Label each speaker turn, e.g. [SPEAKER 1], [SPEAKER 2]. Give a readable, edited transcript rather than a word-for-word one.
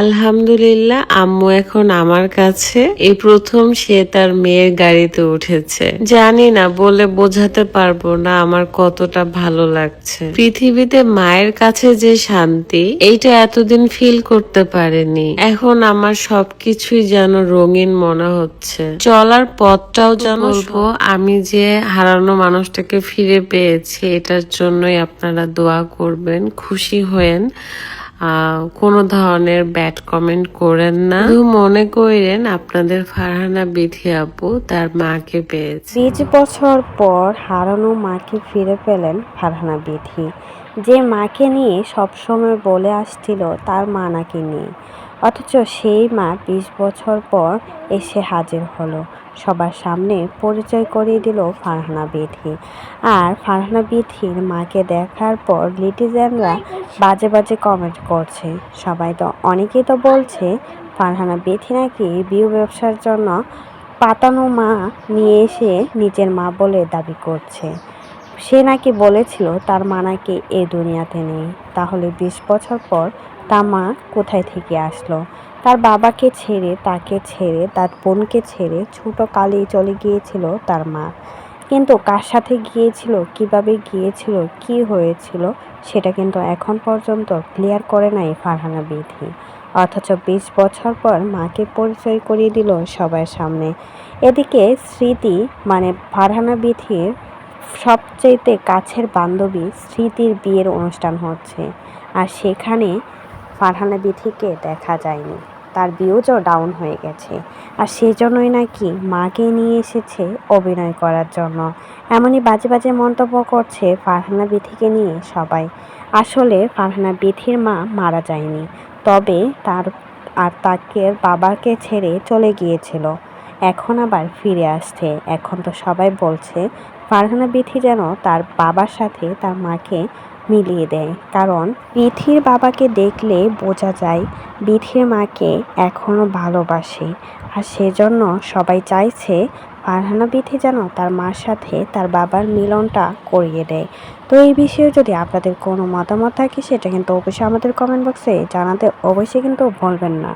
[SPEAKER 1] আলহামদুলিল্লাহ, আম্মু এখন আমার কাছে। এই প্রথম সে তার মেয়ের গাড়িতে উঠেছে। জানি না, বলে বোঝাতে পারবো না আমার কতটা ভালো লাগছে। পৃথিবীতে মায়ের কাছে যে শান্তি, এইটা এতদিন ফিল করতে পারেনি। এখন আমার সবকিছুই যেন রঙিন মনে হচ্ছে। চলার পথটাও যেন বলবো আমি যে হারানো মানুষটাকে ফিরে পেয়েছি, এটার জন্যই আপনারা দোয়া করবেন, খুশি হয়েন। কোনো ধরনের ব্যাড কমেন্ট করেন না। শুধু মনে করেন আপনাদের ফারহানা বিথি আপু তার মাকে পেয়েছে।
[SPEAKER 2] 20 বছর পর হারানো মাকে ফিরে পেলেন ফারহানা বিথি। যে মাকে নিয়ে সবসময় বলে আসছিল তার মা নাকি নেই, অথচ সেই মা 20 বছর পর এসে হাজির হলো। সবার সামনে পরিচয় করিয়ে দিল ফারহানা বিথি। আর ফারহানা বিথির মাকে দেখার পর লিটিজেনরা বাজে বাজে কমেন্ট করছে। অনেকেই তো বলছে ফারহানা বিথি নাকি ভিউ ব্যবসার জন্য পাতানো মা নিয়ে এসে নিজের মা বলে দাবি করছে। সে নাকি বলেছিল তার মা নাকি এই দুনিয়াতে নেই। তাহলে 20 বছর পর তার মা কোথায় থেকে আসলো? তার বাবাকে ছেড়ে, তাকে ছেড়ে, তার বোনকে ছেড়ে ছোট কালেই চলে গিয়েছিল তার মা। কিন্তু কার সাথে গিয়েছিল, কিভাবে গিয়েছিল, কি হয়েছিল সেটা কিন্তু এখন পর্যন্ত ক্লিয়ার করে নাই ফারহানা বিথি। অথচ 20 বছর পর মাকে পরিচয় করিয়ে দিল সবার সামনে। এদিকে স্মৃতি মানে ফারহানা বিথির সবচেয়ে কাছের বান্ধবী স্মৃতির বিয়ের অনুষ্ঠান হচ্ছে, আর সেখানে ফারহানা বিথিকে দেখা যায়নি। তার ভিউজও ডাউন হয়ে গেছে, আর সেজন্যই নাকি মাকে নিয়ে এসেছে অভিনয় করার জন্য। এমনই বাজে বাজে মন্তব্য করছে ফারহানা বিথিকে নিয়ে সবাই। আসলে ফারহানা বিথির মা মারা যায়নি, তবে তাকে বাবাকে ছেড়ে চলে গিয়েছিল। এখন আবার ফিরে আসছে। এখন তো সবাই বলছে ফারহানা বিথি যেন তার বাবার সাথে তার মাকে মিলিয়ে দেয়, কারণ বিথির বাবাকে দেখলে বোঝা যায় বিথির মাকে এখনও ভালোবাসে। আর সেজন্য সবাই চাইছে ফারহানা বিথি যেন তার মার সাথে তার বাবার মিলনটা করিয়ে দেয়। তো এই বিষয়ে যদি আপনাদের কোনো মতামত থাকে সেটা কিন্তু অবশ্যই আমাদের কমেন্ট বক্সে জানাতে অবশ্যই কিন্তু ভুলবেন না।